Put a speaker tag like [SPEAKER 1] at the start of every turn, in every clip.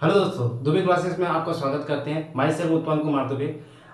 [SPEAKER 1] Hello दोस्तों, Dubey classes में आपका स्वागत करते हैं। मैं सर उत्पन्न कुमार दुबे।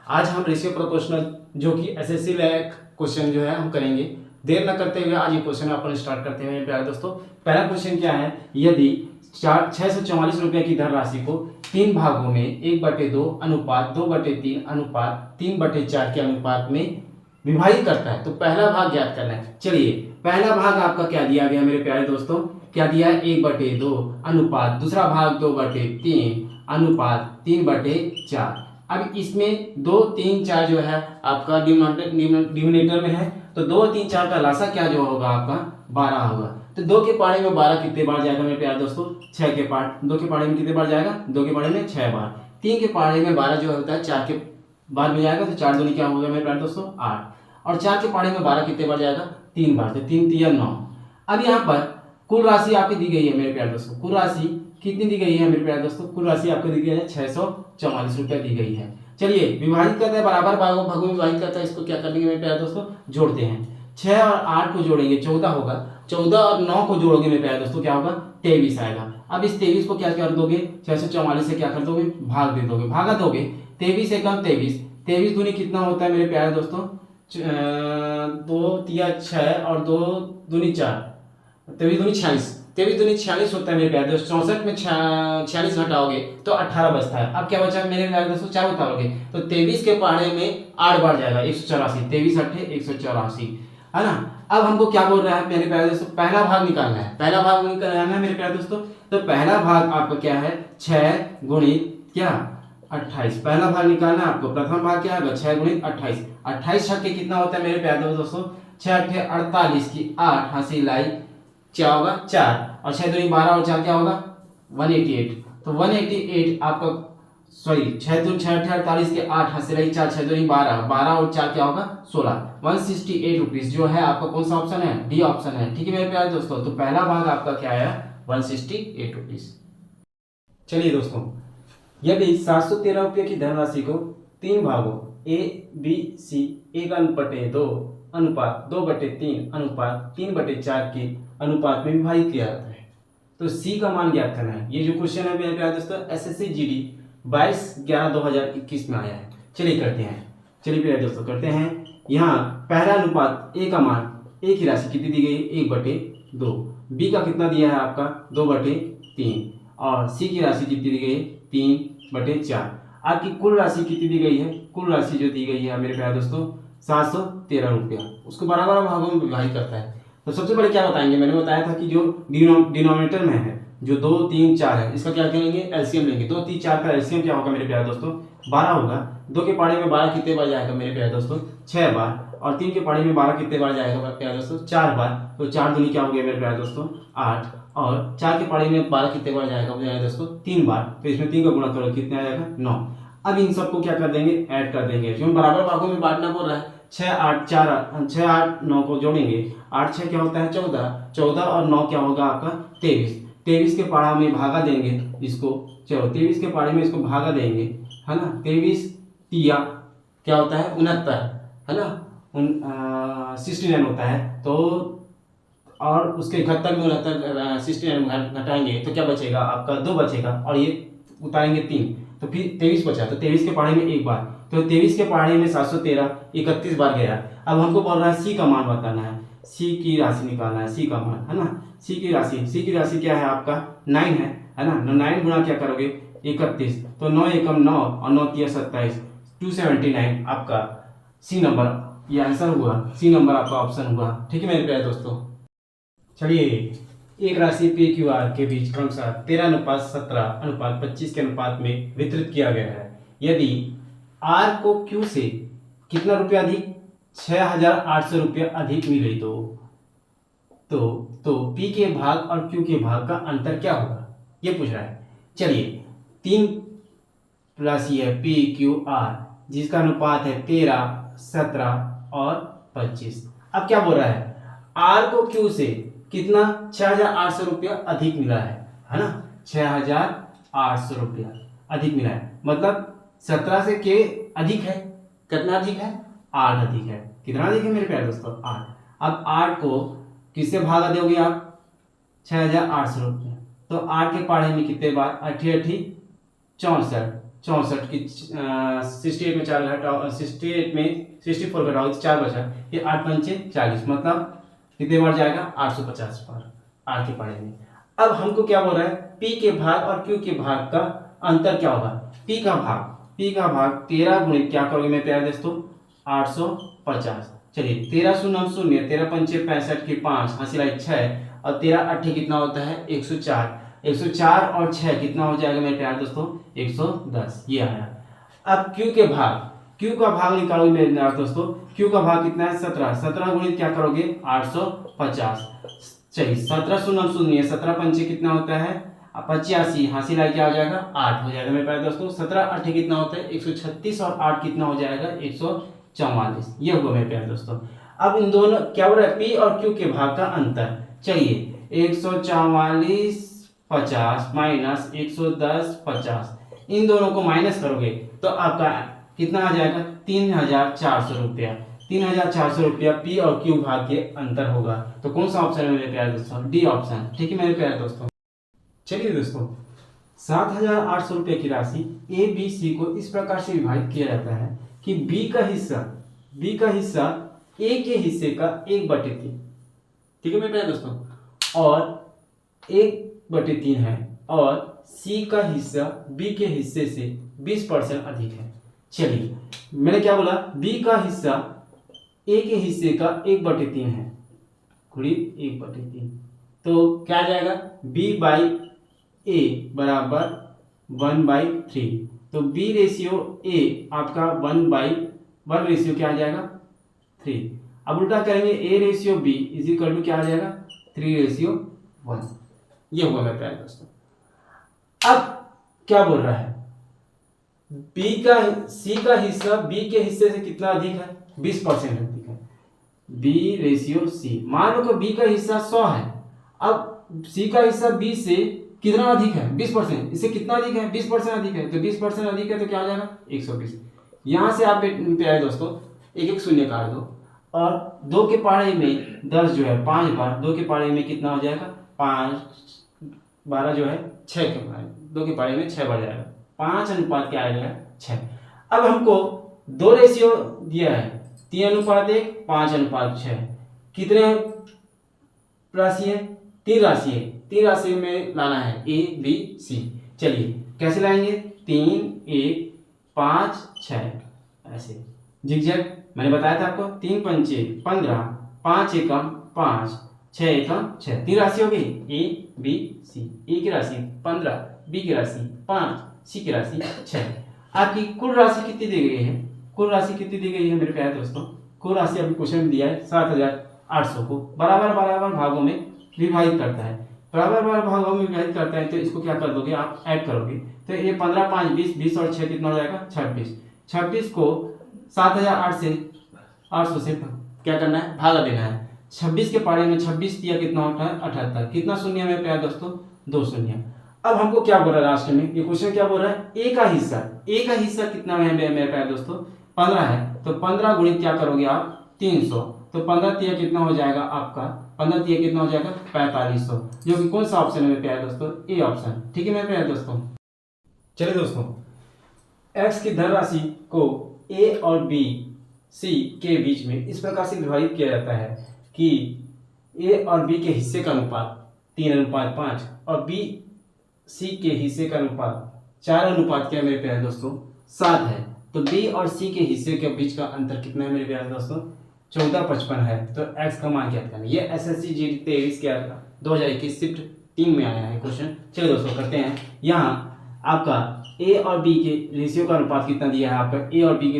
[SPEAKER 1] आज हम रेशियो प्रोपोर्शनल जो कि एसएससी लैक क्वेश्चन जो है हम करेंगे। देर न करते हुए आज ये क्वेश्चन अपन स्टार्ट करते हैं मेरे प्यारे दोस्तों। पहला क्वेश्चन क्या है, यदि 644 रुपये की धनराशि को 3 भागों में 1/2 अनुपात 2/3 अनुपात 3/4 के अनुपात में विभाजित करता है तो पहला भाग ज्ञात करना है। चलिए, पहला भाग आपका क्या दिया गया मेरे प्यारे दोस्तों, क्या दिया है 1/2 अनुपात, दूसरा भाग 2/3 अनुपात 3/4। अब इसमें 2 3 4 जो है आपका डिनोमिनेटर में है, तो 2 3 4 का लासा क्या जो होगा आपका 12 होगा। तो 2 के पाड़े में 12 कितने बार जाएगा मेरे प्यारे दोस्तों, 6 के पार्ट। 2 के पाड़े में कितने बार जाएगा, 2 के पाड़े में 6 बार। 3 के पाड़े में 12 जो होता है 4 के बार में जाएगा, तो 4 दूनी क्या होगा मेरे प्यारे दोस्तों 8। और 4 के पाड़े में 12 कितने बार जाएगा, 3 बार, तो 3 3 9। अब यहाँ पर कुल राशि आपकी दी गई है मेरे प्यारे दोस्तों। कुल राशि कितनी दी गई है मेरे प्यारे दोस्तों, कुल राशि आपको दी गई है 644 रुपये दी गई है। चलिए, विभाजित करते हैं, बराबर भागों में विभाजित करता है। इसको क्या करेंगे मेरे प्यारे दोस्तों, जोड़ते हैं। 6 और 8 को जोड़ेंगे 14 होगा, 14 और 9 को जोड़ोगे मेरे प्यारे दोस्तों क्या होगा 23 आएगा। अब इस 23 को क्या कर दोगे, 644 से क्या कर दोगे, भाग दे दोगे, भागा दोगे। 23 एकम 23, 23 दूनी कितना होता है मेरे प्यारे दोस्तों, 2 तिया 6 और 2 दूनी 4, 23 दूनी 46, 23 दूनी 46 होता है मेरे प्यारे दोस्तों। 64 में 46 घटाओगे तो 18 बचता है। अब क्या बचा मेरे प्यारे दोस्तों, 4 उतारोगे तो 23 के पहाड़े में 8 बार जाएगा, 184, 23 8 184, है ना। अब हमको क्या बोल रहा है मेरे प्यारे दोस्तों, पहला भाग निकालना है। पहला भाग निकालना है मेरे प्यारे दोस्तों, तो पहला भाग आपका क्या है 6 गुणित क्या 28। पहला भाग निकालना है आपको। प्रथम भाग क्या है 6 गुणित 28। 28 छक्के कितना होता है मेरे प्यारे दोस्तों, 6 8 48 की 8 हासिल लाई क्या होगा 4, और 6 दूनी 12 और 4 क्या होगा 188। तो 188 आपका, सॉरी 6 दूनी 6 8 48 के 8 हासिल लाई 4, 6 दूनी 12, 12 और 4 क्या होगा 16, 168 रुपीज जो है आपका कौन सा ऑप्शन है, डी ऑप्शन है। ठीक है मेरे प्यारे दोस्तों, तो पहला भाग आपका क्या आया 168 रुपीज। चलिए दोस्तों, यदि 713 रुपये की धनराशि को 3 भागों ए बी सी 1/2 अनुपात 2/3 अनुपात 3/4 के अनुपात में विभाजित किया जाता है तो सी का मान ज्ञात करना है। ये जो क्वेश्चन है मेरे प्यारे दोस्तों एसएससी जीडी 22/11/2021 में आया है। चलिए करते हैं, चलिए प्यारे दोस्तों करते हैं। यहाँ पहला अनुपात ए का मान, ए की राशि कितनी दी गई 1/2, बी का कितना दिया है आपका 2/3, और सी की राशि कितनी दी गई है 3/4। आपकी कुल राशि कितनी दी गई है, कुल राशि जो दी गई है मेरे प्यारे दोस्तों 713 रुपया, उसको बराबर भागों में विभाजित करता है। तो सबसे पहले क्या बताएंगे, मैंने बताया था कि जो डिनोमिनेटर में है जो 2 3 4 है, इसका क्या करेंगे एलसीएम लेंगे। 2 3 4 का एलसीएम क्या होगा मेरे प्यारे दोस्तों 12 होगा। 2 के पाड़े में 12 कितने बार जाएगा मेरे प्यारे दोस्तों 6 बार, और 3 के पाड़े में 12 कितने बार जाएगा मेरे प्यारे दोस्तों 4 बार। तो 4 दूनी क्या हो गया मेरे प्यारे दोस्तों 8, और 4 के पाड़े में 12 कितने बार जाएगा मेरे दोस्तों 3 बार, तो इसमें 3 का गुणा करो कितने आ जाएगा 9। अब इन सबको क्या कर देंगे, ऐड कर देंगे, क्यों बराबर भागों में बांटना बोल रहा है। 6 8 4 6 8 9 को जोड़ेंगे, 8 6 क्या होता है 14, 14 और 9 क्या होगा आपका 23, 23 के पाड़ा में भागा देंगे इसको, चलो 23 के पाड़े में इसको भागा देंगे, है ना। 23 तिया क्या होता है 69, है ना, 69 होता है। तो और उसके 71 में 69 69 घटाएंगे तो क्या बचेगा आपका 2 बचेगा, और ये उतारेंगे 3, तो फिर 23 बचा। तो 23 के पहाड़े में एक बार, तो 23 के पहाड़े में 713 31 बार गया। अब हमको बोल रहा है सी का मान बताना है, सी की राशि निकालना है, सी का मान, है ना। सी की राशि क्या है आपका 9 है ना। 9 गुणा क्या करोगे 31, तो 9 एकम 9 और 9 तिया 27, 279 आपका सी नंबर, ये आंसर हुआ, सी नंबर आपका ऑप्शन हुआ। ठीक है मेरे प्यारे दोस्तों। चलिए, एक राशि पी क्यू आर के बीच क्रमशः 13:17:25 के अनुपात में वितरित किया गया है। यदि आर को क्यू से कितना रुपया अधिक 6800 रुपया अधिक मिले तो पी के भाग और क्यू के भाग का अंतर क्या होगा, ये पूछ रहा है। चलिए, 3 राशि है पी क्यू आर जिसका अनुपात है 13 17 और 25। अब क्या बोल रहा है, आर को क्यू से कितना 6800 रुपया अधिक मिला है ना। 6800 रुपया अधिक मिला है, मतलब 17 से के अधिक है, कितना अधिक है 8 अधिक है। कितना अधिक है मेरे प्यारे दोस्तों 8। अब 8 को किससे भागा दोगे आप 6800 रुपया, तो 8 के पहाड़े में कितने बार 8 8 64 की 68 में 4 घटाओ, 68 में 64 घटाओ तो 4 बचा, ये 8 पंचे 40, मतलब कितने बार जाएगा 850 बार आर के पढ़े में। अब हमको क्या बोल रहा है, पी के भाग और क्यू के भाग का अंतर क्या होगा। पी का भाग 13 गुणित क्या करोगे मेरे प्यारे दोस्तों 850। चलिए 13 शून्य 0, 13 पंचे 65 की 5 हासिल 6 और 13 8 कितना होता है 104, 104 और 6 कितना हो जाएगा मेरे प्यारे दोस्तों 110, ये आया। अब क्यू का भाग निकालोगे मेरे प्यारे दोस्तों, क्यू का भाग कितना है 17, 17 गुणित क्या करोगे 850। चलिए 17 शून्य 0, 17 पंचे कितना होता है 85, हासिल क्या हो जाएगा 8 हो जाएगा मेरे प्यारे दोस्तों। 17 8 कितना होता है 136 और 8 कितना हो जाएगा 144, ये हुआ मेरे प्यारे दोस्तों। अब इन दोनों क्या हो रहा है पी और क्यू के भाग का अंतर। चलिए 144 50 माइनस 110 50, इन दोनों को माइनस करोगे तो आपका कितना आ जाएगा 3400 रुपया। 3400 रुपया पी और क्यू भाग के अंतर होगा। तो कौन सा ऑप्शन है मेरे प्यारे दोस्तों, डी ऑप्शन। ठीक है मेरे प्यारे दोस्तों। चलिए दोस्तों 7800 रुपये की राशि ए बी सी को इस प्रकार से विभाजित किया जाता है कि बी का हिस्सा ए के हिस्से का 1/3, ठीक है मेरे प्यारे दोस्तों, और 1/3 है, और सी का हिस्सा बी के हिस्से से 20% अधिक है। चलिए मैंने क्या बोला, बी का हिस्सा ए के हिस्से का 1/3 है, करीब 1/3, तो क्या आ जाएगा बी बाई ए बराबर 1/3, तो बी रेशियो ए आपका 1 रेशियो क्या आ जाएगा 3। अब उल्टा करेंगे A ratio B is equal to क्या आ जाएगा 3:1, ये हुआ मेरे प्यारे दोस्तों। अब क्या बोल रहा है, सी का हिस्सा बी के हिस्से से कितना अधिक है 20% अधिक है, बी रेशियो सी। मान लो कि बी का हिस्सा 100 है, अब सी का हिस्सा बी से कितना अधिक है 20%, इससे कितना अधिक है 20% अधिक है, तो 20% अधिक है तो क्या हो जाएगा 120। यहां से आप प्यारे दोस्तों एक एक शून्य काट दो, और 2 के पारे में 10 जो है 5 बार, 2 के पारे में कितना हो जाएगा 5 12 जो है 6 के पारे, 2 के पारे में 6 बढ़ जाएगा, 5 अनुपात क्या आ जाएगा 6। अब हमको 2 रेशियो दिया है 3:1 5:6, कितने राशि है 3 राशि है, 3 राशि में लाना है ए बी सी। चलिए कैसे लाएंगे 3 1 5 6 ऐसे जिगजैग मैंने बताया था आपको, 3 पंचे 15, 5 एकम 5, 6 एकम 6, 3 राशि हो गई ए बी सी। ए की राशि 15, बी की राशि 5, सी की राशि 6। आपकी कुल राशि कितनी दी गई है, कुल राशि कितनी दी गई है मेरे प्यारे दोस्तों, कुल राशि अभी क्वेश्चन में दिया है 7800 को बराबर भागों में विभाजित करता है, बराबर भागों में विभाजित करता है, तो इसको क्या कर दोगे आप ऐड करोगे, तो ये 15 5 20, 20 और 6 कितना हो जाएगा 26। 26 को 7800 से क्या करना है भागा देना है, 26 के पारे में 26 दिया कितना होता है 78, कितना शून्य में प्यारे दोस्तों 2 शून्य। अब हमको क्या बोल रहा है लास्ट में, ये क्वेश्चन क्या बोल रहा है ए का हिस्सा कितना है मेरे प्यारे दोस्तों 15 है, तो 15 गुणित क्या करोगे आप 300, तो 15 तिया कितना हो जाएगा आपका 15 तिया कितना हो जाएगा 4500, जो कि कौन सा ऑप्शन है मेरे प्यारे दोस्तों ए ऑप्शन। ठीक है मेरे प्यारे दोस्तों। चलिए दोस्तों एक्स की धन राशि को ए और बी सी के बीच में इस प्रकार से विभाजित किया जाता है कि ए और बी के हिस्से का अनुपात 3:5 और बी सी के हिस्से का अनुपात 4:5 क्या मेरे प्यारे दोस्तों 7 है, तो बी और सी के हिस्से के बीच का अंतर कितना है मेरे प्यारे दोस्तों 1455 है। तो एक्स का मान ज्ञात करना, ये एसएससी जीडी 23 के 2021 शिफ्ट 3 में आया है क्वेश्चन। चलिए दोस्तों करते हैं, यहाँ आपका ए और बी के रेशियो का अनुपात कितना दिया है, आपका ए और बी के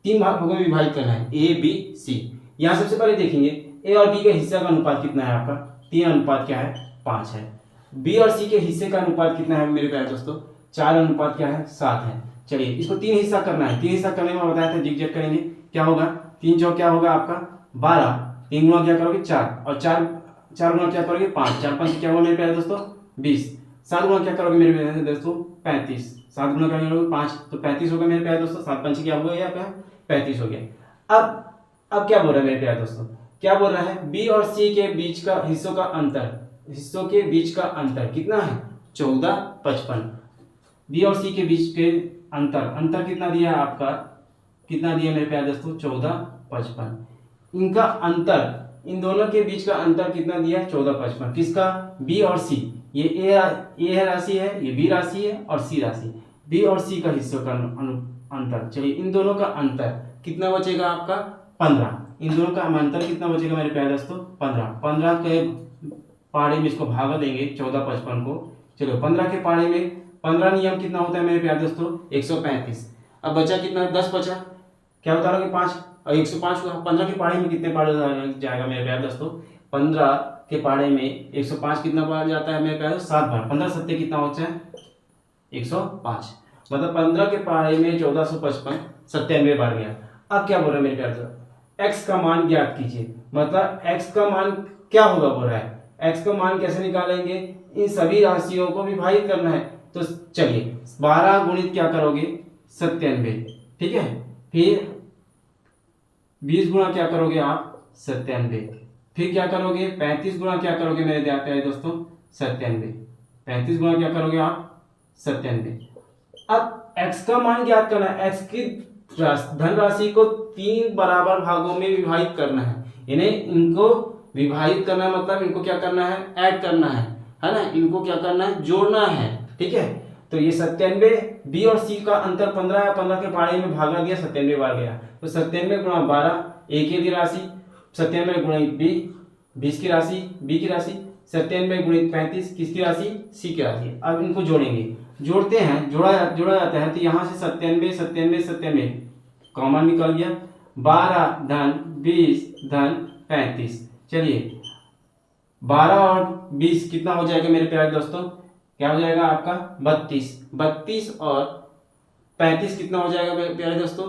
[SPEAKER 1] 3 भागों में विभाजित करना है ए बी सी। यहाँ सबसे पहले देखेंगे ए और बी के हिस्से का अनुपात कितना है आपका 3 क्या है 5 है, बी और सी के हिस्से का अनुपात कितना है मेरे प्यारे दोस्तों 4 क्या है 7 है। चलिए इसको 3 हिस्सा करना है, 3 हिस्सा करने में बताया था जिग करेंगे, क्या होगा 3 चौक क्या होगा आपका 12, 3 गुणा क्या करोगे 4, और 4 गुणा क्या करोगे 5, 4 5 क्या होगा मेरे प्यारे दोस्तों 20, 7 गुणा क्या करोगे मेरे प्यारे दोस्तों 35, 7 गुणा क्या करोगे 5, तो 35 होगा मेरे प्यारे दोस्तों, 7 5 क्या हुआ आपका 35 हो गया। अब क्या बोल रहा है मेरे प्यारे दोस्तों, क्या बोल रहा है बी और सी के बीच का हिस्सों के बीच का अंतर कितना है 1455। बी और सी के बीच के अंतर कितना दिया है आपका, कितना दिया मेरे प्यारे दोस्तों, 1455। इनका अंतर, इन दोनों के बीच का अंतर कितना दिया है, 1455। किसका, बी और सी। ये ए राशि है, ये बी राशि है और सी राशि, बी और सी का हिस्सों का अंतर। चलिए इन दोनों का अंतर कितना बचेगा आपका, 15। इन दोनों का अंतर कितना बचेगा मेरे प्यारे दोस्तों, 15। 15 के पारे में इसको भागा देंगे 1455 को। चलो 15 के पारे में 15 नियम कितना होता है मेरे प्यारे दोस्तों, 135। अब बचा कितना, 10 बचा, क्या बता रहा 5 और 105 हुआ। 15 के पारे में कितने पारे जाएगा मेरे प्यारे दोस्तों, 15 के पारे में 105 कितना बार जाता है मेरे प्यारे, 7 बार। 15 सत्ते कितना होता है, 105। मतलब 15 के पारे में 1455 97 बार गया। अब क्या बोल रहा है मेरे प्यारे दोस्तों, x का मान ज्ञात कीजिए। मतलब x का मान क्या होगा बोल रहा है, x का मान कैसे निकालेंगे, इन सभी राशियों को विभाजित करना है। तो चलिए 12 गुणित क्या करोगे, 97, ठीक है। फिर 20 गुणा क्या करोगे आप, 97। फिर क्या करोगे, 35 गुणा क्या करोगे मेरे प्यारे दोस्तों, 97। 35 गुणा क्या करोगे आप, 97। अब x का मान ज्ञात करना है, x की धनराशि को 3 बराबर भागों में विभाजित करना है। इन्हें इनको विभाजित करना है, मतलब इनको क्या करना है, ऐड करना है ना, इनको क्या करना है, जोड़ना है, ठीक है। तो ये 97, बी और सी का अंतर 15 है, 15 के पारे में भागा दिया, 97 बार गया। तो 97 गुणा 12 ए की राशि, 97 गुणित बी 20 की राशि, बी की राशि, 97 गुणित 35 किसकी राशि, सी की राशि। अब इनको जोड़ेंगे, जोड़ते हैं, जोड़ा जाता है। तो यहाँ से 97 97 97 कॉमन निकल गया, 12 धन 20 धन 35। चलिए 12 और 20 कितना हो जाएगा मेरे प्यारे दोस्तों, क्या हो जाएगा आपका 32। 32 और 35 कितना हो जाएगा मेरे प्यारे दोस्तों,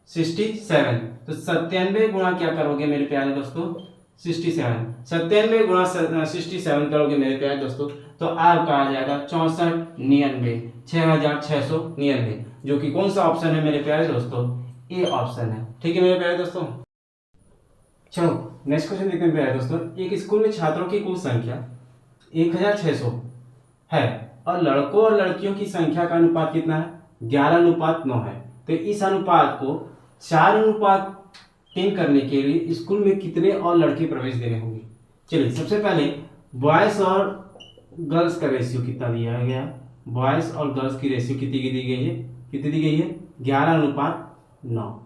[SPEAKER 1] 67। तो 97 गुणा क्या करोगे मेरे प्यारे दोस्तों, 67। 97 गुणा 67 करोगे मेरे प्यारे दोस्तों, तो आपका आ जाएगा 6499, 6699, जो कि कौन सा ऑप्शन है मेरे प्यारे दोस्तों, ए ऑप्शन है, ठीक है मेरे प्यारे दोस्तों। चलो नेक्स्ट क्वेश्चन देखते हैं प्यारे दोस्तों। एक स्कूल में छात्रों की कुल संख्या 1600 है और लड़कों और लड़कियों की संख्या का अनुपात कितना है, 11:9 है। तो इस अनुपात को 4:3 करने के लिए स्कूल में कितने और लड़के प्रवेश देने होंगे। चलिए सबसे पहले बॉयज और गर्ल्स का रेशियो कितना दिया गया, बॉयज और गर्ल्स की रेशियो कितनी दी गई है, कितनी दी गई है, 11:9।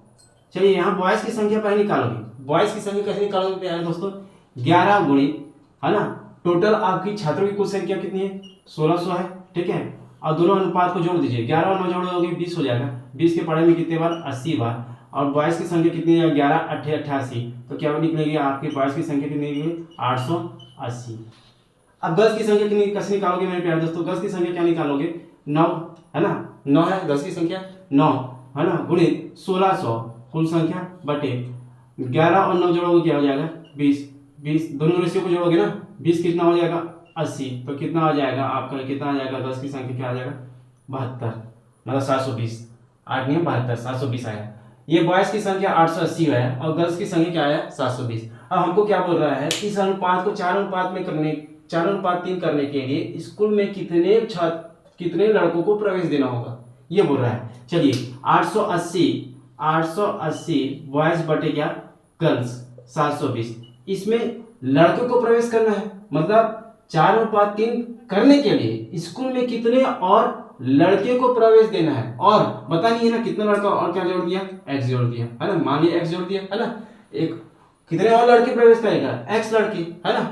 [SPEAKER 1] चलिए यहाँ बॉयज की संख्या पहले निकालोगे, बॉयज की संख्या कैसे निकालोगे यार दोस्तों, 11 गुणित, है ना, टोटल आपकी छात्रों की कुल संख्या कितनी है, 1600 है, ठीक है। और दोनों अनुपात को जोड़ दीजिए, 11 और 9 जोड़ोगे 20 हो जाएगा। 20 के पढ़े में कितने बार, 80 बार। और बॉयज की संख्या कितनी है, 11 8 88, तो क्या निकलेगी आपकी बॉयज की संख्या कितनी निकलेगी, 880। अब गर्ल्स की संख्या कितनी कैसे निकालोगे मेरे प्यारे दोस्तों, गर्ल्स की संख्या क्या निकालोगे, 9 है ना, 9 है गर्ल्स की संख्या, 9 है ना, गुणित 1600 कुल संख्या बटे 11 और 9 जोड़ोगे क्या हो जाएगा, 20। 20 दोनों रेशियो को जोड़ोगे ना, 20 कितना हो जाएगा, 80। तो कितना आ जाएगा आपका, कितना आ जाएगा, गर्ल्स की संख्या क्या आ जाएगा, 72, मतलब 720। 8 नहीं 72, 720 आया। ये बॉयज की संख्या 880 है और गर्ल्स की संख्या क्या आया, 720। अब हमको क्या बोल रहा है, इस अनुपात को 4:3 करने के लिए स्कूल में कितने लड़कों को प्रवेश देना होगा, ये बोल रहा है। चलिए 880 बॉयज बटे क्या, गर्ल्स 720, इसमें लड़कों को प्रवेश करना है। मतलब 4:3 करने के लिए स्कूल में कितने और लड़के को प्रवेश देना है, और पता नहीं है ना कितना लड़का, और क्या जोड़ दिया, x जोड़ दिया, है ना, मानिए x जोड़ दिया, है ना, एक कितने और लड़के प्रवेश करेगा, x लड़के, है ना।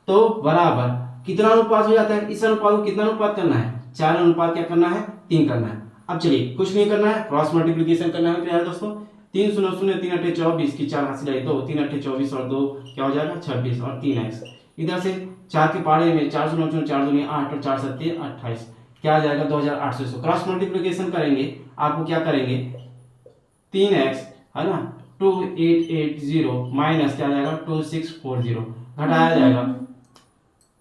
[SPEAKER 1] तो बराबर कितना अनुपात हो जाता है, इस अनुपात को कितना अनुपात करना है, 4 क्या करना है, 3 करना है। अब चलिए कुछ नहीं करना है, क्रॉस मल्टीप्लीकेशन करना है प्यारे दोस्तों। 3 0 0 3 8 24 की 4 हाथ से जाए 2, 3 8 24 और 2 क्या हो जाएगा, 26 और 3x। इधर से 4 के पारे में 4 0 0 4 2 8 और 4 7 28, क्या आ जाएगा 2800। क्रॉस मल्टीप्लिकेशन करेंगे, आपको क्या करेंगे, 3x है ना, 2880 माइनस क्या आ जाएगा, 2640,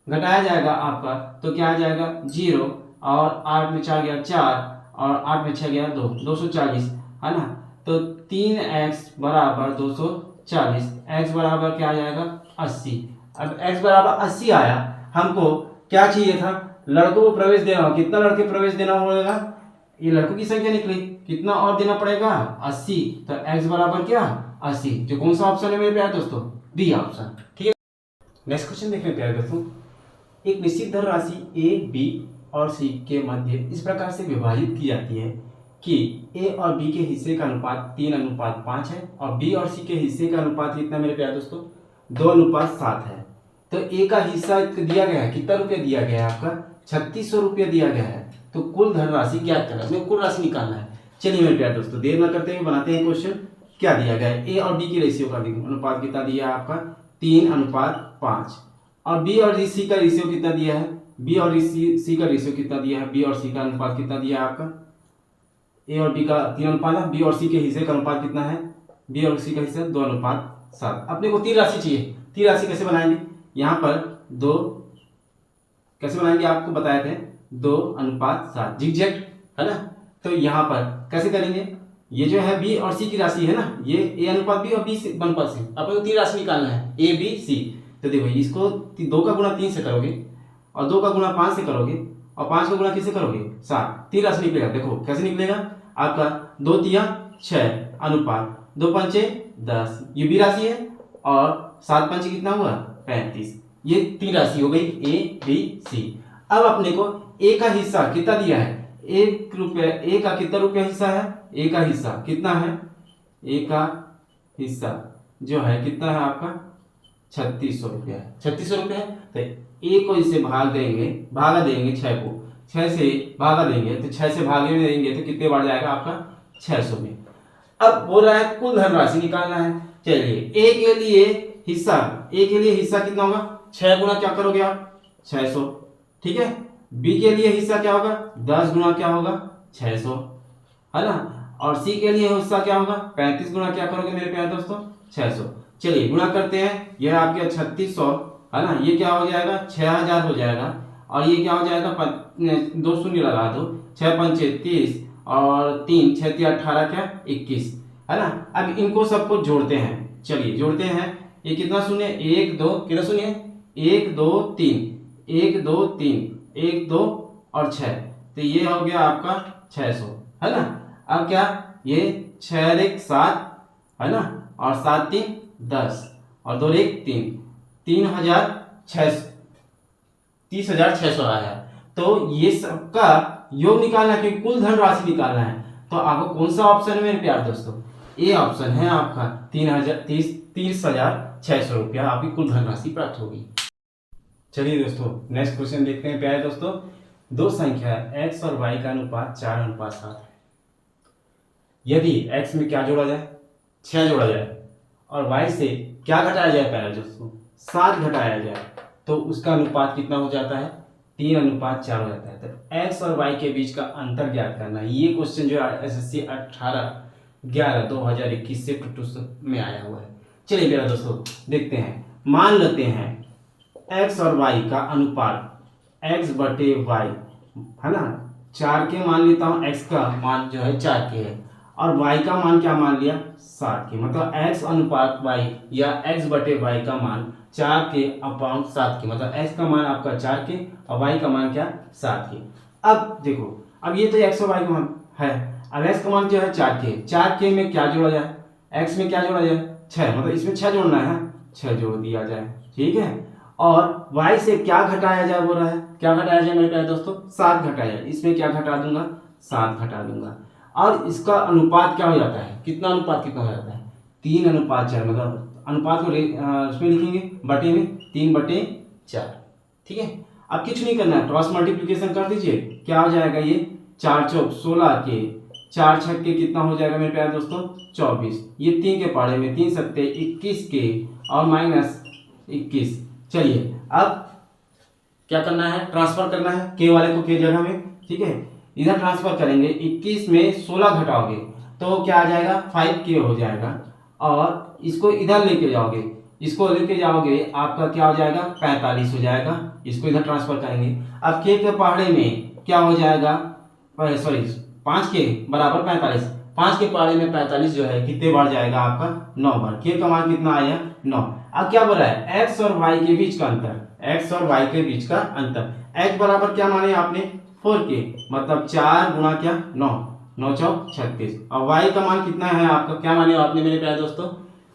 [SPEAKER 1] घटाया जाएगा आपका, तो क्या आ जाएगा 0, और 8 में 4 गया 4, और 8 में 6 गया 2, 240, है ना। तो 3x बराबर 240, x बराबर क्या आ जाएगा 80। अब x बराबर 80 आया, हमको क्या चाहिए था, लड़कों को प्रवेश देना हो, कितना लड़के प्रवेश देना होगा, ये लड़कों की संख्या निकली, कितना और देना पड़ेगा 80, तो x बराबर क्या 80, जो कौन सा ऑप्शन है मेरे प्यारे दोस्तों, बी ऑप्शन। ठीक है, नेक्स्ट क्वेश्चन देखते हैं प्यारे दोस्तों। एक निश्चित धन राशि ए, बी और सी के मध्य इस प्रकार से विभाजित की जाती है कि ए और बी के हिस्से का अनुपात 3:5 है और बी और सी के हिस्से का अनुपात कितना मेरे प्यारे दोस्तों, 2:7 है। तो ए का हिस्सा दिया गया है, कितना रुपया दिया गया है आपका, 3600 रुपया दिया गया है। तो कुल धनराशि ज्ञात करना है, कुल राशि निकालना है। चलिए मेरे प्यारे दोस्तों, देर न करते हुए बनाते हैं क्वेश्चन। क्या दिया गया है, ए और बी की रेशियो का अनुपात कितना दिया है आपका, 3:5, और बी और सी का रेशियो कितना दिया है, बी और सी का रेशियो कितना दिया है, बी और सी का अनुपात कितना दिया है आपका, ए और बी का 3:5, बी और सी के हिस्से का अनुपात कितना है, बी और सी का हिस्सा 2:7। अपने को तीन राशि चाहिए, तीन राशि कैसे बनाएंगे, यहाँ पर दो कैसे बनाएंगे आपको बताए थे, 2:7 जिगजैग है ना। तो यहाँ पर कैसे करेंगे, ये जो है बी और सी की राशि है ना, ये ए अनुपात बी और बी अनुपात सी, अपने को तीन राशि निकालना है ए बी सी। तो देखो इसको 2 का गुणा 3 से करोगे और 2 का गुणा 5 से करोगे और 5 का गुणा किससे करोगे 7, तीन राशि निकलेगा। देखो कैसे निकलेगा आपका, 2 तिया 6 अनुपात 2 पंचे 10, ये बी राशि है, और 7 पंचे कितना हुआ 35, ये तीन राशि हो गई ए बी सी। अब अपने को ए का हिस्सा कितना दिया है, 1 रुपये, ए का कितना रुपया हिस्सा है, ए का हिस्सा कितना है, ए का हिस्सा जो है कितना है आपका 3600 रुपया है, 3600 रुपया है। तो ए को इससे भागा देंगे 6 को, 6 से भागा देंगे तो 6 से भागे में देंगे तो कितने बार जाएगा आपका 600 में। अब बोल रहा है कुल धनराशि निकालना है। चलिए ए के लिए हिस्सा कितना होगा, 6 गुना क्या करोगे आप 600, ठीक है। बी के लिए हिस्सा क्या होगा, 10 गुना क्या होगा 600, है ना। और सी के लिए हिस्सा क्या होगा 35 गुना क्या करोगे मेरे प्यारे दोस्तों 600। चलिए गुणा करते हैं, यह आपके 3600 है ना, ये क्या हो जाएगा 6000 हो जाएगा, और ये क्या हो जाएगा 2 शून्य लगा दो, 6 पंचे 30 और 3 6 3 18 क्या 21, है ना। अब इनको सबको जोड़ते हैं, चलिए जोड़ते हैं, ये कितना शून्य 1 2 कितना शून्य 1 2 3 1 2 3 1 2 और 6, तो ये हो गया आपका 600, है ना। अब क्या ये 6 1 7 है ना, और 7 3 10 और 2 1 3 30,600 आया। तो ये सबका योग निकालना है, क्योंकि कुल धनराशि निकालना है। तो आपको कौन सा ऑप्शन है मेरे प्यार दोस्तों, ए ऑप्शन है आपका 30,600 रुपया आपकी कुल धनराशि प्राप्त होगी। चलिए दोस्तों नेक्स्ट क्वेश्चन देखते हैं प्यारे दोस्तों। दो संख्या x और y का अनुपात 4:7 है। यदि x में क्या जोड़ा जाए 6 जोड़ा जाए और y से क्या घटाया जाए प्यारे दोस्तों 7 घटाया जाए, तो उसका अनुपात कितना हो जाता है 3:4 हो जाता है। तो x और y के बीच का अंतर ज्ञात करना है। ये क्वेश्चन जो SSC 18/11/2021 से में आया हुआ है। चलिए मेरा दोस्तों देखते हैं, मान लेते हैं x और y का अनुपात x/y है ना, 4 के मान लेता हूँ, x का मान जो है 4 के है और y का मान क्या मान लिया 7 के, मतलब x अनुपात y या x/y का मान 4 के अपॉन 7 के, मतलब x का मान आपका 4 के और y का मान क्या 7 के। अब देखो, अब ये तो x और y का मान है, अब x का मान जो है 4 के में क्या जोड़ा जाए, x में क्या जोड़ा जाए 6, मतलब इसमें 6 जोड़ना है, 6 जोड़ दिया जाए, ठीक है। और y से क्या घटाया जाए बोल रहा है, क्या घटाया जाए मेरे प्यारे दोस्तों 7 घटाया जाए, इसमें क्या घटा दूंगा 7 घटा दूंगा, और इसका अनुपात क्या हो जाता है, कितना अनुपात कितना हो जाता है 3:4, मतलब अनुपात को उसमें लिखेंगे बटे में 3/4, ठीक है। अब कुछ नहीं करना है, क्रॉस मल्टीप्लिकेशन कर दीजिए, क्या हो जाएगा ये 4 चौक 16 के, 4 छक्के के कितना हो जाएगा मेरे प्यारे दोस्तों 24, ये 3 के पहाड़े में 3 सत्ते 21 के और -21। चलिए अब क्या करना है, ट्रांसफर करना है के वाले को के जगह में, ठीक है। इधर ट्रांसफर करेंगे, 21 में 16 घटाओगे तो क्या आ जाएगा 5k हो जाएगा, और इसको इधर लेके जाओगे, आपका क्या हो जाएगा 45 हो जाएगा, इसको इधर ट्रांसफर करेंगे। अब k के पहाड़े में क्या हो जाएगा, सॉरी 5 के बराबर 45, 5 के पहाड़े में 45 जो है कितने बार जाएगा आपका 9 बार, k का मान कितना आया 9। अब क्या बोला है x और y के बीच का अंतर, x और y के बीच का अंतर, x बराबर क्या माने आपने 4k, मतलब 4 गुणा क्या 9, 9 चौक 36। और y का मान कितना है आपका, क्या माने आपने मेरे प्यारे दोस्तों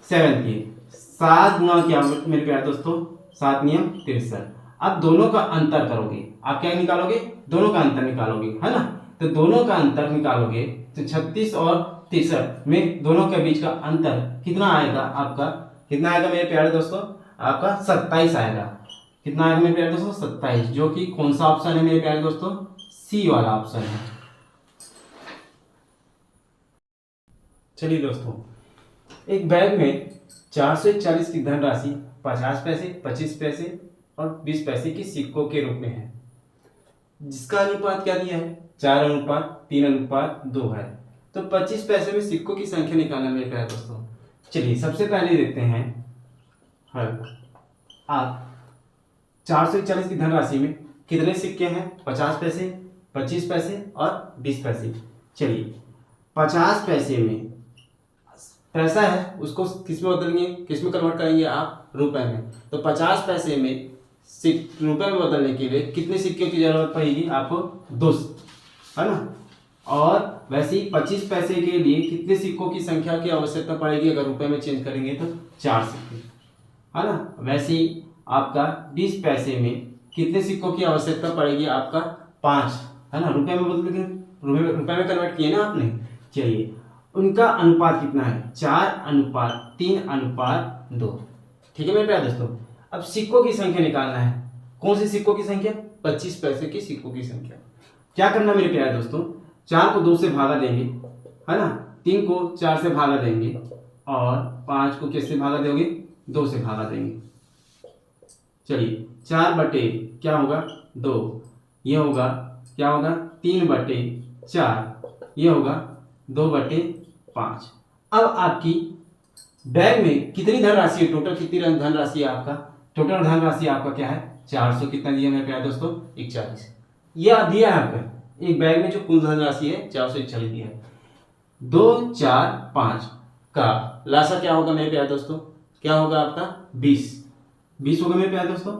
[SPEAKER 1] 7k, 7 गुणा क्या मेरे प्यारे दोस्तों 7 नियम 63। अब दोनों का अंतर करोगे, आप क्या निकालोगे, दोनों का अंतर निकालोगे, है ना। तो दोनों का अंतर निकालोगे तो 36 और 63 में दोनों के बीच का अंतर कितना आएगा आपका, कितना आएगा मेरे प्यारे दोस्तों, आपका 27 आएगा। कितना आएगा मेरे प्यारे दोस्तों 27, जो कि कौन सा ऑप्शन है मेरे प्यारे दोस्तों, सी वाला ऑप्शन है। चलिए दोस्तों, एक बैग में 441 की धनराशि 50 पैसे, 25 पैसे और 20 पैसे की सिक्कों के रूप में है, जिसका अनुपात क्या दिया है, 4:3:2 है। तो 25 पैसे में सिक्कों की संख्या निकालना मेरे प्यारे दोस्तों। चलिए सबसे पहले देखते हैं हल। आप 441 की धनराशि में कितने सिक्के हैं, 50 पैसे, 25 पैसे और 20 पैसे। चलिए 50 पैसे में पैसा है, उसको किस में बदलेंगे, किस में कन्वर्ट करेंगे आप, रुपए में। तो 50 पैसे में रुपए में बदलने के लिए कितने सिक्कों की जरूरत पड़ेगी आपको, 2, है ना। और वैसे ही 25 पैसे के लिए कितने सिक्कों की संख्या की आवश्यकता पड़ेगी, अगर रुपए में चेंज करेंगे तो 4 सिक्के, है ना। वैसे ही आपका 20 पैसे में कितने सिक्कों की आवश्यकता पड़ेगी, आपका 5, है ना। रुपए में बदलेंगे, रुपए में कन्वर्ट किए ना आपने। चलिए उनका अनुपात कितना है, 4:3:2। ठीक है मेरे प्यारे दोस्तों। अब सिक्कों की संख्या निकालना है, कौन सी सिक्कों की संख्या, 25 पैसे की सिक्कों की संख्या। क्या करना मेरे प्यारे दोस्तों, 4 को 2 से भागा देंगे, है ना, 3 को 4 से भागा देंगे और 5 को किससे भागा दोगे, 2 से भागा देंगे। चलिए 4 बटे क्या होगा 2, ये होगा क्या होगा 3/4, ये होगा 2/5। अब आपकी बैग में कितनी धनराशि है, टोटल कितनी धनराशि है आपका, टोटल धनराशि आपका क्या है 400, कितना दिया मेरे प्यारे दोस्तों 41। यह दिया है आपका एक बैग में जो कुल धनराशि है 441 दिया है। 2, 4, 5 का लासा क्या होगा मेरे प्यारे दोस्तों, क्या होगा आपका 20 होगा मेरे प्यारे दोस्तों।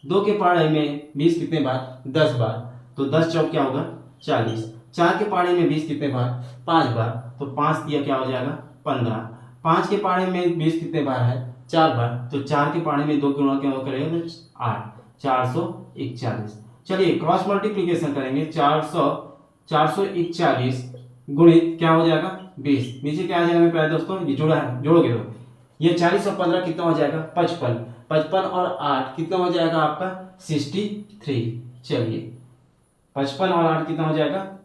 [SPEAKER 1] 2 के पहाड़े में 20 कितने बार, 10 बार, तो 10 चौक क्या होगा 40। 4 के पहाड़े में 20 कितने बार, 5 बार, तो 5 दिया क्या हो जाएगा 15। 5 के पहाड़े में 20 कितने बार है, 4 बार, तो 4 के पहाड़े में 2 गुणा क्या करेगा तो 8, 441। चलिए क्रॉस मल्टीप्लीकेशन करेंगे, 441 गुणित क्या हो जाएगा 20, नीचे क्या आ जाएगा मेरे प्यारे दोस्तों, ये जोड़ा है, जोड़ोगे तो ये 40 और 15 कितना हो जाएगा 55, 55 और 8 कितना हो जाएगा आपका 63। चलिए 55 और 8 कितना हो जाएगा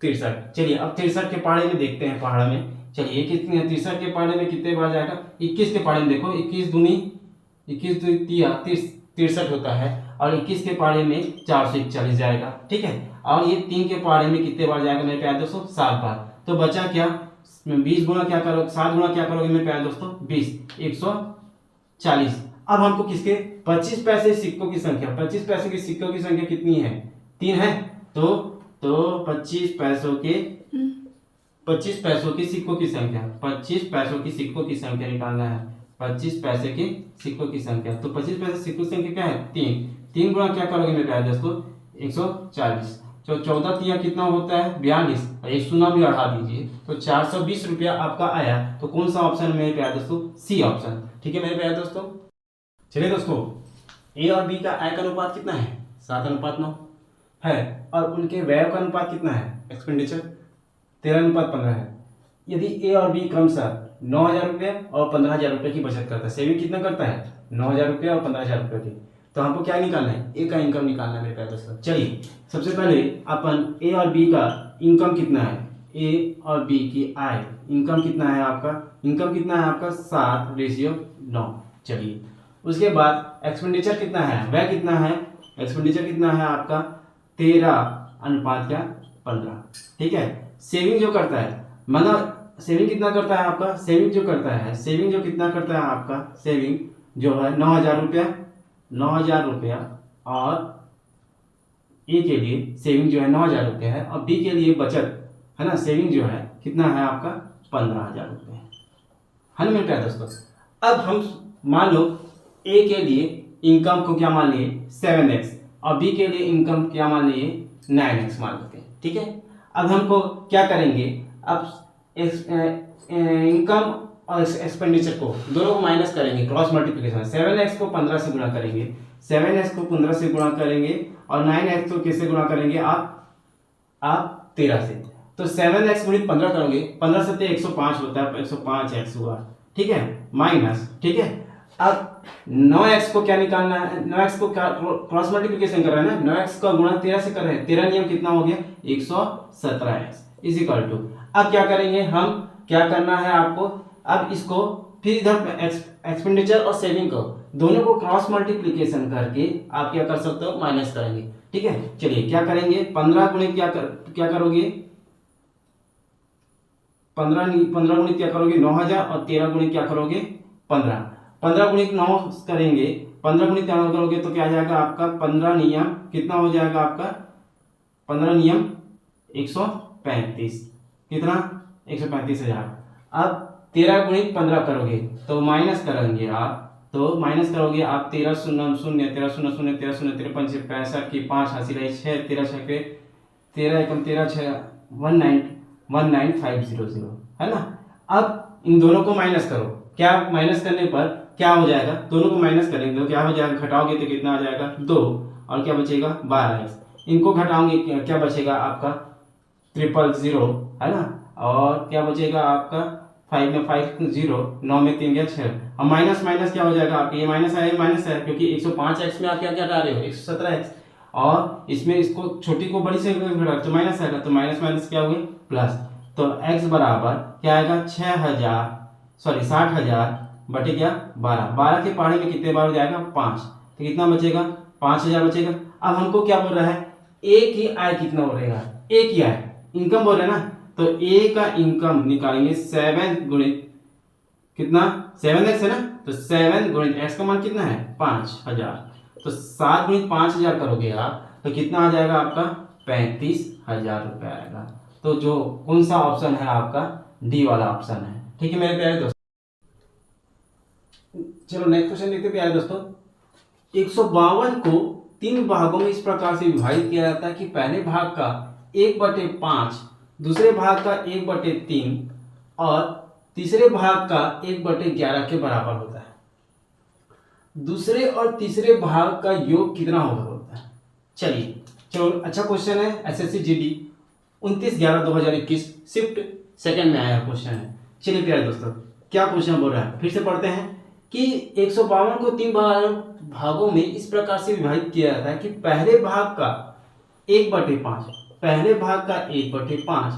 [SPEAKER 1] 63। चलिए अब 63 के पहाड़े में देखते हैं, पहाड़ा में चलिए कितने 63 के पहाड़े में कितने बार जाएगा, 21 के पहाड़े में देखो 21 दूनी 63 होता है, और 21 के पहाड़े में 441 जाएगा, ठीक है। और ये 3 के पहाड़े में कितने बार जाएगा मेरे प्यारे दोस्तों 7 बार, तो बचा क्या 20 गुना क्या करोगे, 7 गुना क्या करोगे मेरे प्यारे दोस्तों 20, 140। अब हमको किसके 25 पैसे सिक्कों की संख्या, 25 पैसे की सिक्कों की संख्या कितनी है 3 है, तो 25 पैसों के 25 पैसों की सिक्कों की संख्या, 25 पैसों की सिक्कों की संख्या निकालना है, 25 पैसे के सिक्कों की संख्या। तो 25 पैसे सिक्कों की संख्या क्या है 3 गुणा क्या करोगे मेरे प्यारे दोस्तों 140, तो 14 तिया कितना होता है 42, और एक शून्य भी बढ़ा दीजिए, तो 420 रुपया आपका आया। तो कौन सा ऑप्शन है मेरे प्यारे दोस्तों, सी ऑप्शन। ठीक है मेरे प्यारे दोस्तों। चलिए दोस्तों, ए और बी का आय का अनुपात कितना है 7:9 है, और उनके व्यय का अनुपात कितना है एक्सपेंडिचर 13:15 है। यदि ए और बी क्रमशः 9,000 रुपये और 15,000 रुपये की बचत करता है, सेविंग कितना करता है 9,000 रुपये और 15,000 रुपये की, तो हमको क्या निकालना है ए का इनकम निकालना है मेरे प्यारे दोस्तों। चलिए सबसे पहले अपन ए और बी का इनकम कितना है, ए और बी की आय इनकम कितना है आपका, इनकम कितना है आपका 7:9। चलिए उसके बाद एक्सपेंडिचर कितना है, व्यय कितना है, एक्सपेंडिचर कितना है आपका 13:15, ठीक है। सेविंग जो करता है मतलब सेविंग कितना करता है आपका, सेविंग जो करता है, सेविंग जो कितना करता है आपका, सेविंग जो है 9,000 रुपया, 9,000 रुपया, और ए के लिए सेविंग जो है 9,000 रुपया है, और बी के लिए बचत है ना, सेविंग जो है कितना है आपका 15,000 रुपये है ना मेरे प्यारे दोस्तों। अब हम मान लो ए के लिए इनकम को क्या मान लिए 7x, और बी के लिए इनकम क्या मान लिए 9x मान लेते हैं, ठीक है। अब हमको क्या करेंगे, अब इनकम और एक्सपेंडिचर को दोनों को माइनस करेंगे, क्रॉस मल्टीप्लिकेशन। 7x को 15 से गुणा करेंगे, 7x को 15 से गुणा करेंगे और 9x को किससे गुणा करेंगे आप 13 से। तो 7x गुणित 15 करोगे, 15 से 105 होता है, 105x हुआ, ठीक है, माइनस, ठीक है। अब 9x को क्या निकालना है, 9x को क्रॉस मल्टीप्लिकेशन कर रहे हैं ना, 9x का गुणा 13 से कर रहे हैं, 13 नियम कितना हो गया 117x इज इक्वल टू। अब क्या करेंगे हम, क्या करना है आपको, अब इसको फिर इधर एक्सपेंडिचर और सेविंग को दोनों को क्रॉस मल्टीप्लिकेशन करके आप क्या कर सकते हो, माइनस करेंगे, ठीक है। चलिए क्या करेंगे, 15 गुणित क्या करोगे, 15 गुणित क्या करोगे 9000 और 13 गुणित क्या करोगे 15 गुणित 9 करेंगे, 15 गुणित 9 करोगे तो क्या आ जाएगा आपका 15 नियम कितना हो जाएगा आपका, 15 नियम 135, कितना 135,000। अब 13 गुणित 15 करोगे तो माइनस करेंगे आप, तो माइनस करोगे आप 13 शून्य शून्य 13 शून्य शून्य 13 शून्य 13 पंच 65 की 5 हासिल है 6 13 6 के 13 एकम 13 6 19500 है ना। अब इन दोनों को माइनस करो, क्या माइनस करने पर क्या हो जाएगा, दोनों को माइनस करेंगे तो क्या हो जाएगा, घटाओगे तो कितना आ जाएगा 2 और क्या बचेगा 12x। इनको घटाओगे क्या बचेगा आपका 000 है ना, और क्या बचेगा आपका 5 में 5 0, 9 में 3 गया 6। अब माइनस माइनस क्या हो जाएगा आपका, ये माइनस है, माइनस है, क्योंकि 105x में आप क्या क्या हटा रहे हो 117x, और इसमें इसको छोटी को बड़ी से घटा तो माइनस आएगा, तो माइनस माइनस क्या हुए प्लस। तो x बराबर क्या आएगा 60,000 बटे क्या 12 के पहाड़ी में कितने बार हो जाएगा 5, तो कितना बचेगा 5000 बचेगा। अब हमको क्या बोल रहा है, ए की आय कितना बोलेगा, ए की आय इनकम बोल रहे हैं ना, तो ए का इनकम निकालेंगे 7 गुणित कितना 7x है ना, तो 7 गुणित x का मान कितना है 5000, तो 7 गुणित 5000 करोगे आप तो कितना आ जाएगा आपका 35,000 रुपये आएगा। तो जो कौन सा ऑप्शन है आपका, डी वाला ऑप्शन है, ठीक है मेरे प्यारे दोस्तों। चलो नेक्स्ट क्वेश्चन देखते हैं प्यारे दोस्तों। 152 को 3 भागों में इस प्रकार से विभाजित किया जाता है कि पहले भाग का 1/5, दूसरे भाग का 1/3 और तीसरे भाग का 1/11 के बराबर होता है। दूसरे और तीसरे भाग का योग कितना होता है। चलो अच्छा क्वेश्चन है, एसएससी जीडी 29/11/2021 शिफ्ट सेकंड में आया क्वेश्चन है। चलिए प्यारे दोस्तों क्या क्वेश्चन बोल रहा है, फिर से पढ़ते हैं कि 152 को 3 भागों में इस प्रकार से विभाजित किया जाता है कि पहले भाग का 1/5, पहले भाग का 1/5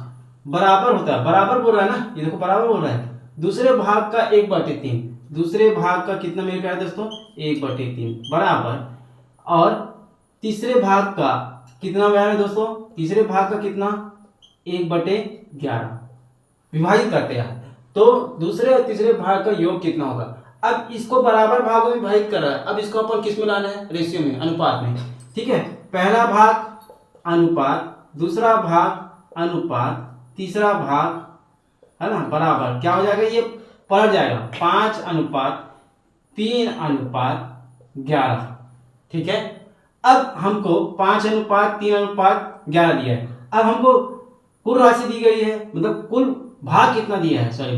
[SPEAKER 1] बराबर होता है, बराबर बोल रहा है ना, ये देखो बराबर बोल रहा है। दूसरे भाग का 1/3, दूसरे भाग का कितना मेरे प्यारे दोस्तों 1/3 बराबर, और तीसरे भाग का कितना प्यारे दोस्तों, तीसरे भाग का कितना 1/11 विभाजित करते हैं, तो दूसरे और तीसरे भाग का योग कितना होगा। अब इसको बराबर भागों में विभाजित कर रहा है, अब इसको अपन किस में लाना है, रेशियो में, अनुपात में, ठीक है। पहला भाग अनुपात, दूसरा भाग अनुपात, तीसरा भाग है ना बराबर, क्या हो जाएगा ये पलट जाएगा 5:3:11, ठीक है। अब हमको 5:3:11 दिया है, अब हमको कुल राशि दी गई है, मतलब कुल भाग कितना दिया है, सॉरी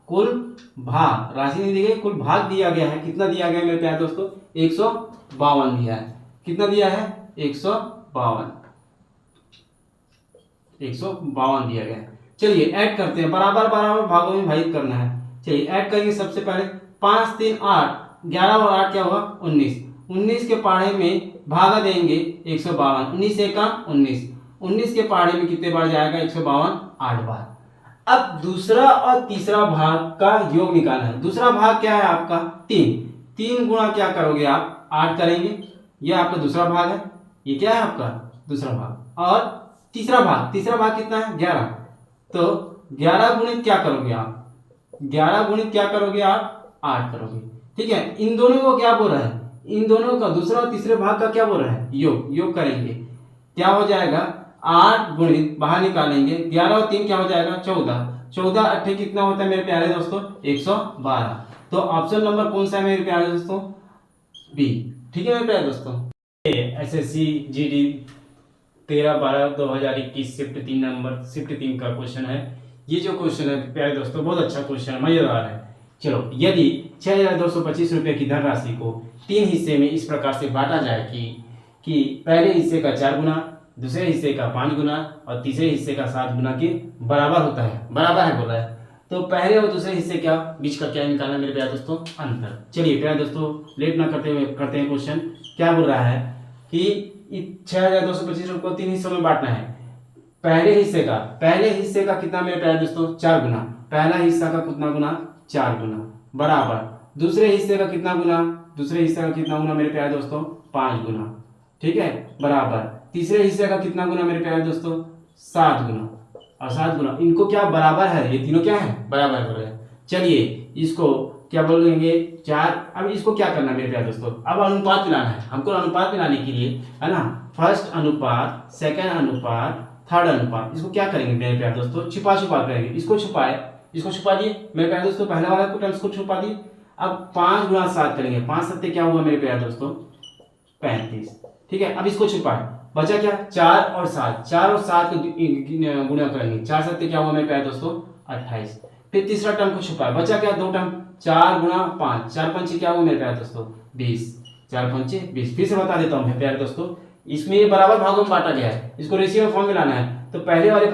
[SPEAKER 1] कुल भाग, राशि नहीं दी गई, कुल भाग दिया गया है, कितना दिया गया मेरे प्यारे दोस्तों 152 दिया है, कितना दिया है 152 दिया गया है। चलिए ऐड करते हैं, बराबर बराबर भागों में विभाजित करना है। चलिए ऐड करेंगे, सबसे पहले 5 3 8, 11 और 8 क्या होगा 19, 19 के पहाड़े में भागा देंगे 152, 19 एका 19, 19 के पहाड़े में कितने बार जाएगा 152 8 बार। अब दूसरा और तीसरा भाग का योग निकालना है। दूसरा भाग क्या है आपका 3 गुणा क्या करोगे आप 8 करेंगे, ये आपका दूसरा भाग है, ये क्या है आपका दूसरा भाग, और तीसरा भाग कितना है 11, तो 11 गुणित क्या करोगे आप 11 गुणित क्या करोगे आप 8 करोगे, ठीक है। इन दोनों को क्या बोल रहा है, इन दोनों का दूसरा और तीसरे भाग का क्या बोल रहा है योग करेंगे, क्या हो जाएगा 8 गुणित बाहर निकालेंगे 11 और 3 क्या हो जाएगा 14 8 कितना होता है मेरे प्यारे दोस्तों 112। तो ऑप्शन नंबर कौन सा है मेरे प्यारे दोस्तों बी, ठीक है मेरे प्यारे दोस्तों। एसएससी जीडी 13/12/2021 शिफ्ट 3 का क्वेश्चन है। ये जो क्वेश्चन है प्यारे दोस्तों बहुत अच्छा क्वेश्चन है, मजेदार है। चलो, यदि 6,225 रुपये की धनराशि को 3 हिस्से में इस प्रकार से बांटा जाए कि पहले हिस्से का 4 गुना, दूसरे हिस्से का 5 गुना और तीसरे हिस्से का 7 गुना के बराबर होता है, बराबर है बोल रहा है, तो पहले और दूसरे हिस्से क्या बीच का क्या निकालना मेरे प्यारे दोस्तों? अंतर। चलिए प्यारे दोस्तों लेट ना करते हुए करते हैं क्वेश्चन। क्या बोल रहा है कि 6,225 रुपये को 3 हिस्सों में बांटना है। पहले हिस्से का कितना मेरे प्यारे दोस्तों? 4 गुना। पहला हिस्सा का कितना गुना? 4 गुना, बराबर दूसरे हिस्से का कितना गुना? दूसरे हिस्से का कितना गुना मेरे प्यारे दोस्तों? 5 गुना, ठीक है, बराबर तीसरे हिस्से का कितना गुना मेरे प्यारे दोस्तों? 7 गुना। और 7 गुना इनको क्या बराबर है? ये तीनों क्या है? बराबर हो रहे हैं। चलिए इसको क्या बोलेंगे? 4। अब इसको क्या करना है मेरे प्यारे दोस्तों? अब अनुपात मिलाना है हमको। अनुपात मिलाने के लिए है ना, फर्स्ट अनुपात, सेकंड अनुपात, थर्ड अनुपात, इसको क्या करेंगे मेरे प्यारे दोस्तों? छुपा करेंगे। इसको छुपा दिए मेरे प्यारे दोस्तों, पहला वाला को टर्म्स को छुपा दिए। अब 5 गुना 7 करेंगे, 5 सत्ते क्या हुआ मेरे प्यारे दोस्तों? 35, ठीक है। अब इसको छुपाए, बचा क्या? 4 और 7, 4 और 7 को गुणा करेंगे, 4 सत्ते क्या हुआ मेरे प्यारे दोस्तों? 28। फिर तीसरा टर्म को छुपाए, बचा क्या? 2 टर्म, 4 गुना 5, 4 पंचे क्या हुआ मेरे प्यारे दोस्तों? 20, 4 पंचे 20। फिर से बता देता हूँ प्यारे दोस्तों, इसमें ये बराबर भागों में बांटा गया है, इसको रेशियो फॉर्म में लाना है। तो पहले वाले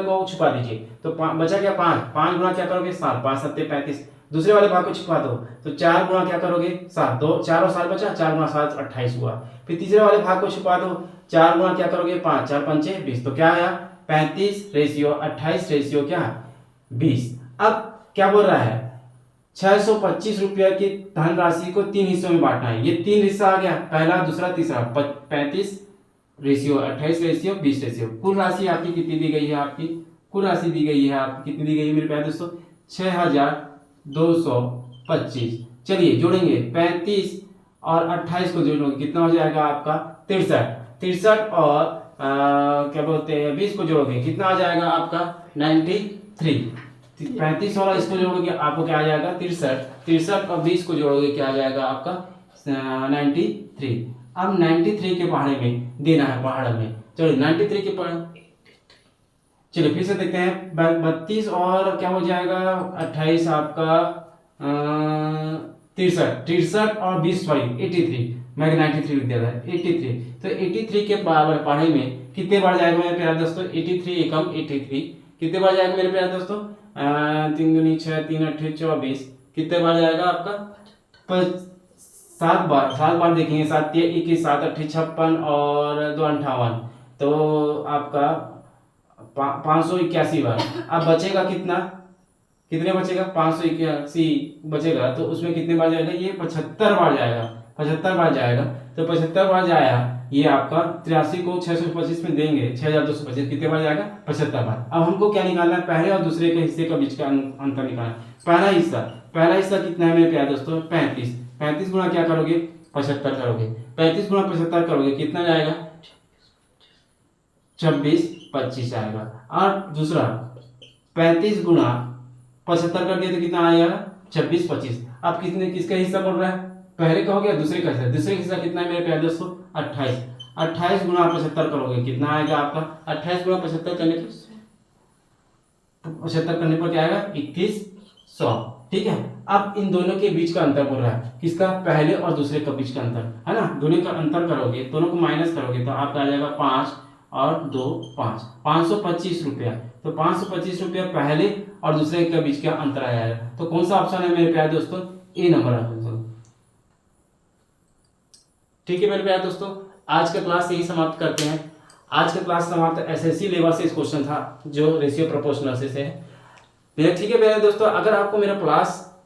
[SPEAKER 1] को छुपा दीजिए, तो बचा क्या? 5 गुना क्या करोगे? 7, 5 सत्ते 35। दूसरे वाले भाग को छुपा दो, तो 4 गुना क्या करोगे? 7, 2 4 और 7 बचा, 4 गुना 7 28 हुआ। फिर तीसरे वाले भाग को छुपा दो, 4 गुना क्या करोगे? 5, 4 पंचे 20, तो क्या आया? 35 रेशियो 28 रेशियो क्या? 20। अब क्या बोल रहा है? 625 रुपया की धनराशि को 3 हिस्सों में बांटना है। ये 3 हिस्सा आ गया, पहला, दूसरा, तीसरा। 35 रेशियो 28 रेशियो 20 रेशियो। कुल राशि आपकी कितनी दी गई है? आपकी कुल राशि दी गई है आपकी कितनी दी गई है मेरे प्यारे दोस्तों? 6,225। चलिए जोड़ेंगे, 35 और 28 को जोड़ोगे कितना हो जाएगा आपका? 63 और क्या बोलते हैं 20 को जोड़ोगे कितना आ जाएगा आपका? 93। 35 और इसको जोड़ोगे आपको क्या आ जाएगा? 63 और 20 को जोड़ोगे क्या आ जाएगा आपका? 93। अब 93 के पहाड़े में देना है, पहाड़ में। चलो 93 के पहाड़, चलिए फिर से देखते हैं। 32 और क्या हो जाएगा? 28 आपका 63 और 20 सॉरी 83, मैं 93 लिख दिया था, 83। तो 83 के पहाड़े में कितने बार जाएगा मेरे प्यारे दोस्तों? 83 एकम 83 कितने बार जाएगा मेरे प्यारे दोस्तों? 3 दूनी 6, 3 8 24 कितने बार जाएगा आपका? 7 बार देखेंगे। 7 21 7 8 56 और 2 58, तो आपका 581 बार। अब बचेगा कितना? कितने बचेगा? 581 बचेगा, तो उसमें कितने बार जाएगा? ये 75 बार जाएगा। 75 बार जाएगा, तो 75 बार जाया ये आपका 83 को 625 में देंगे, 6,225 कितने बार जाएगा? 75 बार। अब हमको क्या निकालना है? पहले और दूसरे के हिस्से का बीच का अंतर निकालना है। पहला हिस्सा कितना है मेरे प्यारे दोस्तों? 35 गुना क्या करोगे? 75 करोगे। 35 गुना 75 करोगे कितना जाएगा? 26 25 आएगा। और दूसरा 35 गुना 75 कर दिया तो कितना आएगा? 26 25। अब किसका हिस्सा बोल रहा है? पहले का हो गया, दूसरे का हिस्सा। दूसरे हिस्सा कितना है मेरे प्यारे दोस्तों? 28। 28 गुना 75 करोगे कितना आएगा आपका? 28 गुना 75 करने पर क्या आएगा? 2100, ठीक है। अब इन दोनों के बीच का अंतर बोल रहा है, किसका? पहले और दूसरे का बीच का अंतर, है ना। दोनों का अंतर करोगे, दोनों को माइनस करोगे तो आपका आ जाएगा 5 और 2 5, 525 रुपया। तो 525 रुपया पहले और दूसरे के बीच का अंतर आया है। तो कौन सा ऑप्शन है मेरे प्यारे दोस्तों? ए नंबर ऑप्शन। ठीक है मेरे प्यारे दोस्तों, आज का क्लास यही समाप्त करते हैं। आज का क्लास समाप्त एसएससी लेवल से इस क्वेश्चन था जो रेशियो प्रोपोर्शनल से है। ठीक है मेरे दोस्तों, अगर आपको मेरा क्लास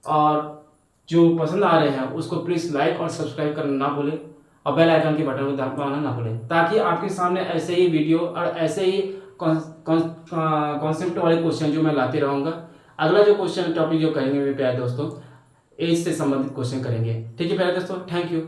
[SPEAKER 1] और जो पसंद आ रहे हैं उसको प्लीज़ लाइक और सब्सक्राइब करना ना भूलें और बेल आइकन के बटन को दबाना ना भूलें, ताकि आपके सामने ऐसे ही वीडियो और ऐसे ही कॉन्सेप्ट वाले क्वेश्चन जो मैं लाते रहूँगा। अगला जो क्वेश्चन टॉपिक जो करेंगे मेरे प्यारे दोस्तों, एज से संबंधित क्वेश्चन करेंगे। ठीक है प्यारे दोस्तों, थैंक यू।